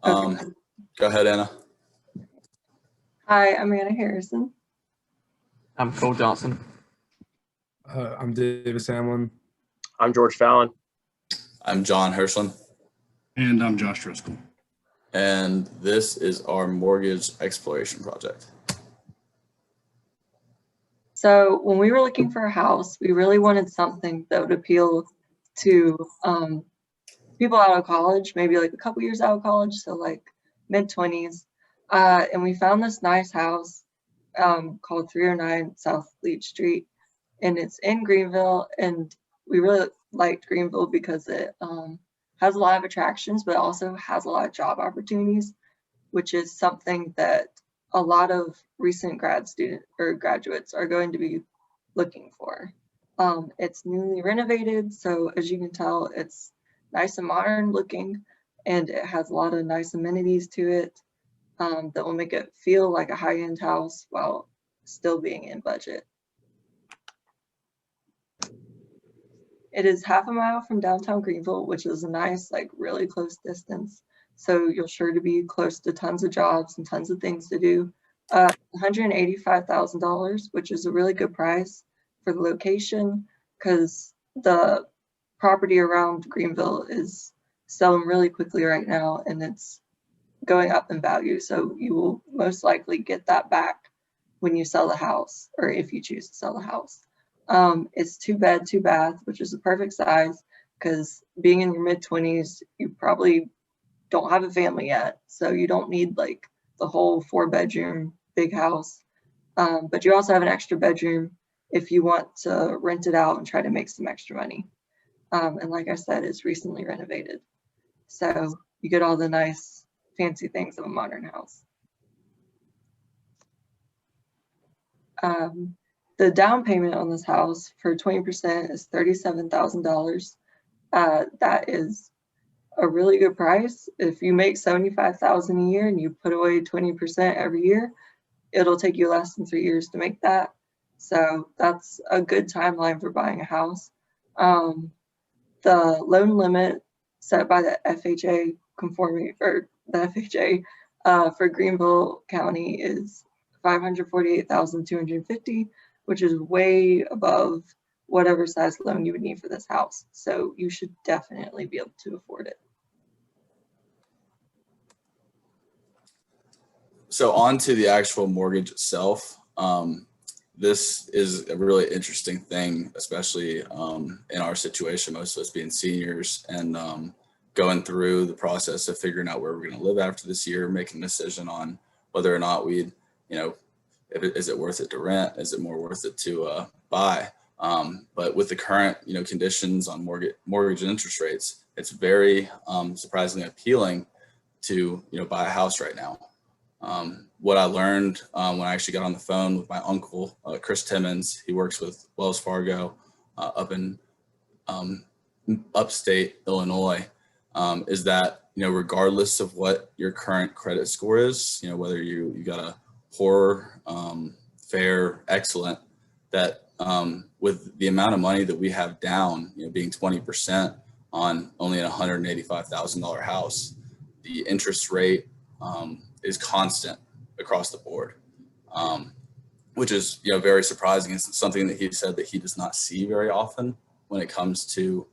Okay. Go ahead, Anna. Hi, I'm Anna Harrison. I'm Cole Johnson. I'm Davis Hamlin. I'm George Fallon. I'm John Hirschland. And I'm Josh Driscoll. And this is our mortgage exploration project. So when we were looking for a house, we really wanted something that would appeal to people out of college, maybe like a couple years out of college, so like mid-20s. And we found this nice house called 309 South Leach Street, and it's in Greenville. And we really liked Greenville because it has a lot of attractions, but also has a lot of job opportunities, which is something that a lot of recent graduates are going to be looking for. It's newly renovated, so as you can tell, it's nice and modern looking, and it has a lot of nice amenities to it that will make it feel like a high-end house while still being in budget. It is half a mile from downtown Greenville, which is a nice, like really close distance. So you're sure to be close to tons of jobs and tons of things to do. $185,000, which is a really good price for the location, because the property around Greenville is selling really quickly right now, and it's going up in value. So you will most likely get that back when you sell the house, or if you choose to sell the house. It's 2-bed, 2-bath, which is the perfect size, because being in your mid-20s, you probably don't have a family yet, so you don't need like the whole 4-bedroom big house. But you also have an extra bedroom if you want to rent it out and try to make some extra money. And like I said, it's recently renovated, so you get all the nice fancy things of a modern house. The down payment on this house for 20% is $37,000. That is a really good price. If you make $75,000 a year and you put away 20% every year, it'll take you less than 3 years to make that. So that's a good timeline for buying a house. The loan limit set by the FHA conforming, or the FHA for Greenville County is $548,250, which is way above whatever size loan you would need for this house. So you should definitely be able to afford it. So on to the actual mortgage itself. This is a really interesting thing, especially in our situation, most of us being seniors and going through the process of figuring out where we're going to live after this year, making a decision on whether or not we'd, is it worth it to rent? Is it more worth it to buy? But with the current, conditions on mortgage and interest rates, it's very surprisingly appealing to, buy a house right now. What I learned when I actually got on the phone with my uncle, Chris Timmons, he works with Wells Fargo up in upstate Illinois, is that, regardless of what your current credit score is, whether you got a poor, fair, excellent, that with the amount of money that we have down, being 20% on only a $185,000 house, the interest rate is constant across the board, which is very surprising. It's something that he said that he does not see very often when it comes to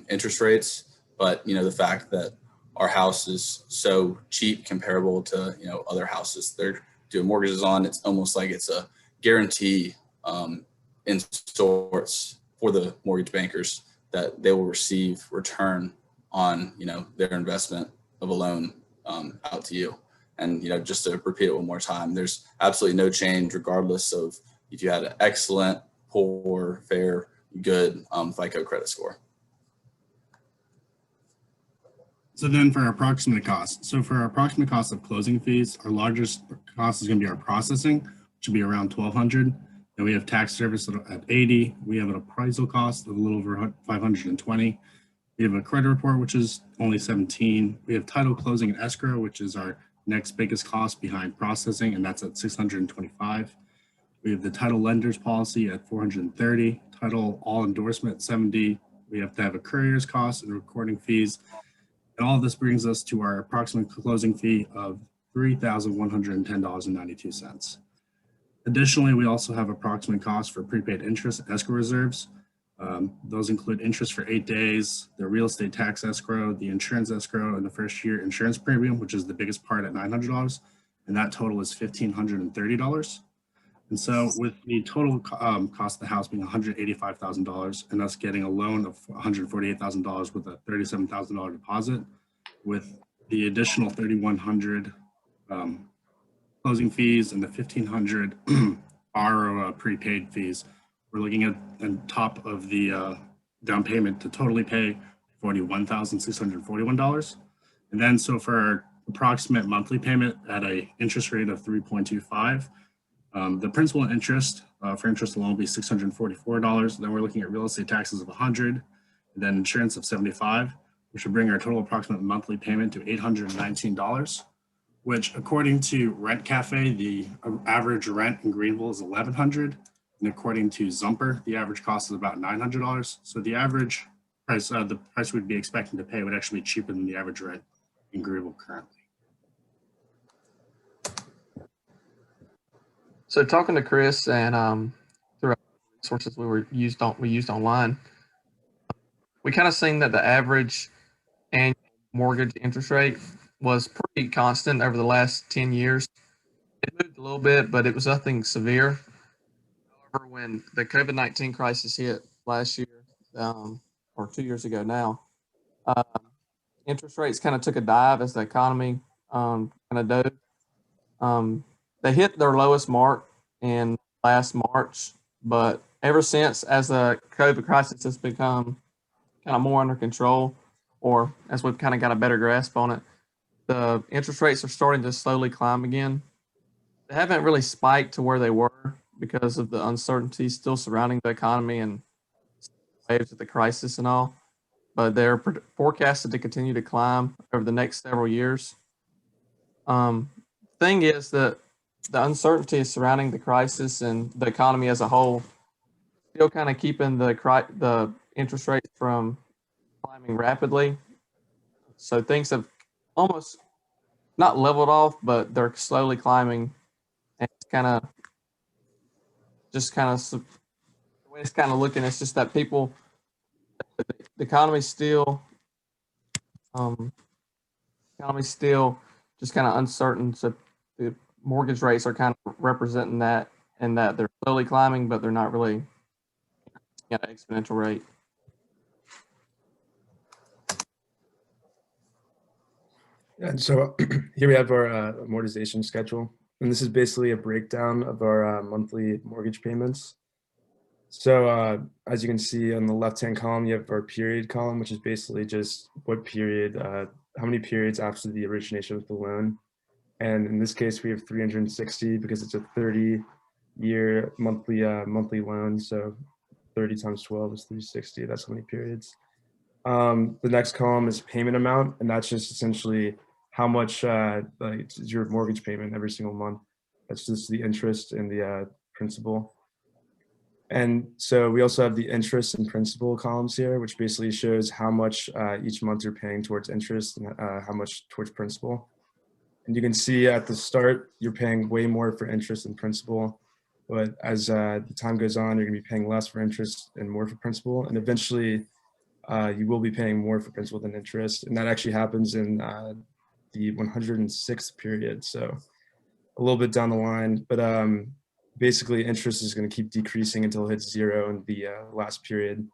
interest rates. But the fact that our house is so cheap comparable to other houses they're doing mortgages on, it's almost like it's a guarantee in sorts for the mortgage bankers that they will receive return on their investment of a loan out to you. And just to repeat it one more time, there's absolutely no change regardless of if you had an excellent, poor, fair, good FICO credit score. So then for our approximate cost. So for our approximate cost of closing fees, our largest cost is going to be our processing, which will be around $1,200. Then we have tax service at $80. We have an appraisal cost of a little over $520. We have a credit report, which is only $17. We have title, closing, and escrow, which is our next biggest cost behind processing, and that's at $625. We have the title lender's policy at $430. Title all endorsement $70. We have to have a courier's cost and recording fees And all of this brings us to our approximate closing fee of $3,110.92. Additionally, we also have approximate costs for prepaid interest escrow reserves. Those include interest for 8 days, the real estate tax escrow, the insurance escrow, and the first year insurance premium, which is the biggest part at $900. And that total is $1,530. And so with the total cost of the house being $185,000 and us getting a loan of $148,000 with a $37,000 deposit, with the additional $3,100 closing fees and the $1,500 borrow prepaid fees, we're looking at on top of the down payment to totally pay $41,641. And then so for our approximate monthly payment at a interest rate of 3.25, the principal and interest for interest alone will be $644. Then we're looking at real estate taxes of $100, and then insurance of $75, which would bring our total approximate monthly payment to $819, which according to Rent Cafe, the average rent in Greenville is $1,100. And according to Zumper, the average cost is about $900. So the average price, the price we'd be expecting to pay would actually be cheaper than the average rent in Greenville currently. So talking to Chris and through sources we used online, we kind of seen that the average annual mortgage interest rate was pretty constant over the last 10 years. It moved a little bit, but it was nothing severe. However, when the COVID-19 crisis hit last year, or 2 years ago now, interest rates kind of took a dive as the economy kind of dove. They hit their lowest mark in last March, but ever since, as the COVID crisis has become kind of more under control, or as we've kind of got a better grasp on it, the interest rates are starting to slowly climb again. They haven't really spiked to where they were because of the uncertainty still surrounding the economy and waves of the crisis and all, but they're forecasted to continue to climb over the next several years. Thing is that the uncertainty surrounding the crisis and the economy as a whole still kind of keeping the interest rates from climbing rapidly. So things have almost not leveled off, but they're slowly climbing, and it's the way it's kind of looking. It's just that the economy's still just kind of uncertain. So the mortgage rates are kind of representing that, and that they're slowly climbing, but they're not really at an exponential rate. And so here we have our amortization schedule. And this is basically a breakdown of our monthly mortgage payments. So as you can see on the left-hand column, you have our period column, which is basically just what period, how many periods after the origination of the loan. And in this case, we have 360 because it's a 30-year monthly loan. So 30 times 12 is 360. That's how many periods. The next column is payment amount, and that's just essentially how much is your mortgage payment every single month. That's just the interest and the principal. And so we also have the interest and principal columns here, which basically shows how much each month you're paying towards interest and how much towards principal. And you can see at the start, you're paying way more for interest and principal. But as the time goes on, you're gonna be paying less for interest and more for principal. And eventually you will be paying more for principal than interest. And that actually happens in the 106th period. So a little bit down the line, but basically interest is going to keep decreasing until it hits zero in the last period.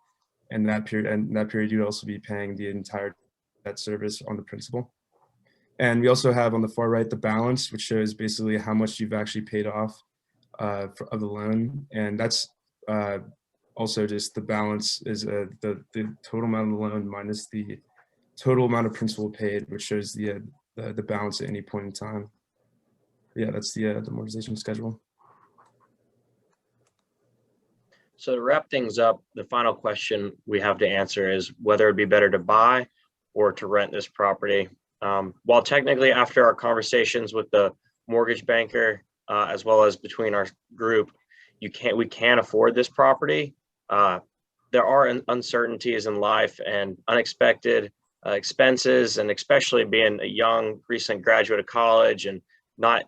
And that period you'd also be paying the entire debt service on the principal. And we also have on the far right the balance, which shows basically how much you've actually paid off of the loan. And that's also just the balance is the total amount of the loan minus the total amount of principal paid, which shows the balance at any point in time. Yeah, that's the amortization schedule. So to wrap things up, the final question we have to answer is whether it'd be better to buy or to rent this property. While technically after our conversations with the mortgage banker, as well as between our group, we can afford this property. There are uncertainties in life and unexpected expenses, and especially being a young recent graduate of college and not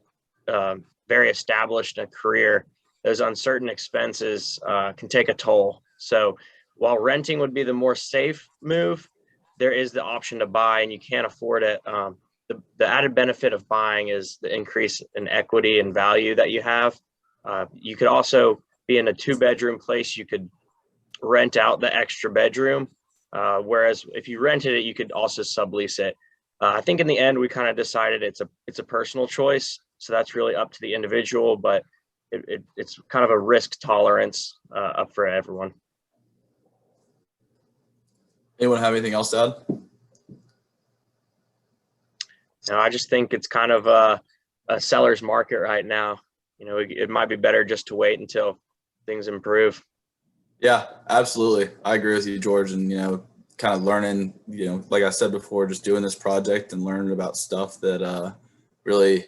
very established in a career, those uncertain expenses can take a toll. So while renting would be the more safe move, there is the option to buy, and you can't afford it. The added benefit of buying is the increase in equity and value that you have. You could also be in a 2-bedroom place. You could rent out the extra bedroom. Whereas if you rented it, you could also sublease it. I think in the end, we kind of decided it's a personal choice. So that's really up to the individual, but it's kind of a risk tolerance up for everyone. Anyone have anything else to add? No, I just think it's kind of a seller's market right now. You know, it might be better just to wait until things improve. Yeah, absolutely. I agree with you, George. And, you know, kind of learning, you know, like I said before, just doing this project and learning about stuff that really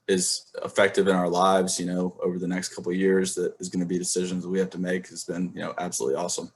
is effective in our lives, you know, over the next couple of years, that is going to be decisions that we have to make, has been, you know, absolutely awesome.